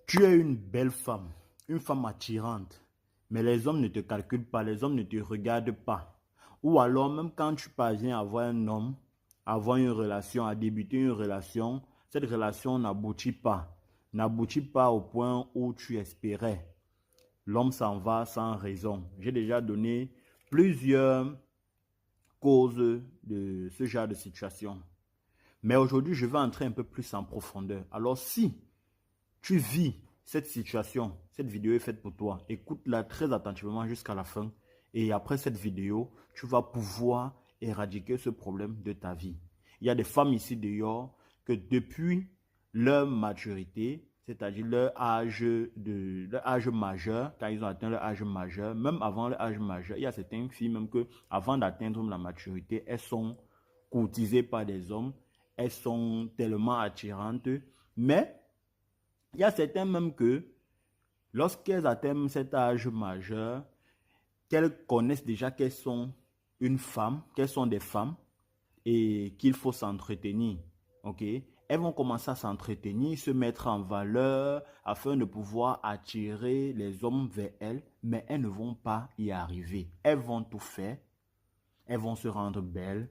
Tu es une femme attirante, mais les hommes ne te calculent pas, les hommes ne te regardent pas. Ou alors, même quand tu parviens à avoir un homme, à avoir une relation, à débuter une relation, cette relation n'aboutit pas au point où tu espérais. L'homme s'en va sans raison. J'ai déjà donné plusieurs causes de ce genre de situation. Mais aujourd'hui, je vais entrer un peu plus en profondeur. Alors, si tu vis cette situation, cette vidéo est faite pour toi. Écoute-la très attentivement jusqu'à la fin. Et après cette vidéo, tu vas pouvoir éradiquer ce problème de ta vie. Il y a des femmes ici dehors que depuis leur maturité, c'est-à-dire leur âge majeur, quand ils ont atteint leur âge majeur, même avant leur âge majeur, il y a certaines filles même que avant d'atteindre la maturité, elles sont courtisées par des hommes, elles sont tellement attirantes, mais il y a certains même que, lorsqu'elles atteignent cet âge majeur, qu'elles connaissent déjà qu'elles sont une femme, qu'elles sont des femmes et qu'il faut s'entretenir. Ok? Elles vont commencer à s'entretenir, se mettre en valeur afin de pouvoir attirer les hommes vers elles, mais elles ne vont pas y arriver. Elles vont tout faire, elles vont se rendre belles.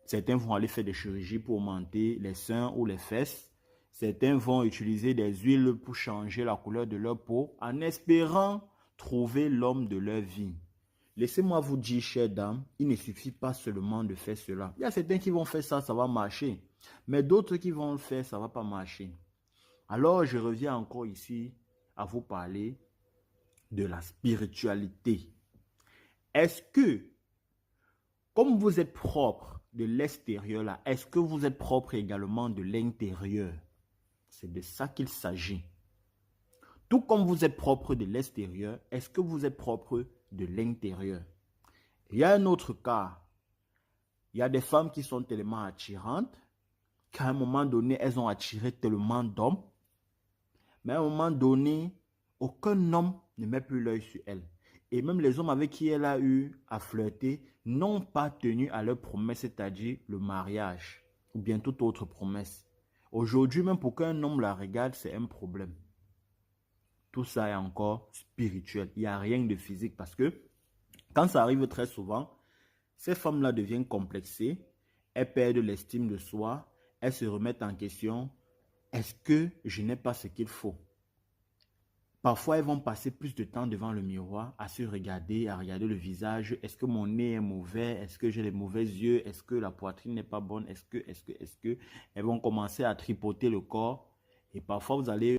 Certains vont aller faire des chirurgies pour augmenter les seins ou les fesses. Certains vont utiliser des huiles pour changer la couleur de leur peau en espérant trouver l'homme de leur vie. Laissez-moi vous dire, chères dames, il ne suffit pas seulement de faire cela. Il y a certains qui vont faire ça, ça va marcher. Mais d'autres qui vont le faire, ça ne va pas marcher. Alors, je reviens encore ici à vous parler de la spiritualité. Est-ce que, comme vous êtes propre de l'extérieur là, est-ce que vous êtes propre également de l'intérieur? C'est de ça qu'il s'agit. Tout comme vous êtes propre de l'extérieur, est-ce que vous êtes propre de l'intérieur? Il y a un autre cas. Il y a des femmes qui sont tellement attirantes qu'à un moment donné, elles ont attiré tellement d'hommes, mais à un moment donné, aucun homme ne met plus l'œil sur elles. Et même les hommes avec qui elle a eu à flirter n'ont pas tenu à leur promesse, c'est-à-dire le mariage ou bien toute autre promesse. Aujourd'hui, même pour qu'un homme la regarde, c'est un problème. Tout ça est encore spirituel. Il n'y a rien de physique parce que quand ça arrive très souvent, ces femmes-là deviennent complexées, elles perdent l'estime de soi, elles se remettent en question. Est-ce que je n'ai pas ce qu'il faut? Parfois, elles vont passer plus de temps devant le miroir à se regarder, à regarder le visage. Est-ce que mon nez est mauvais? Est-ce que j'ai les mauvais yeux? Est-ce que la poitrine n'est pas bonne? Est-ce que? Elles vont commencer à tripoter le corps. Et parfois, vous allez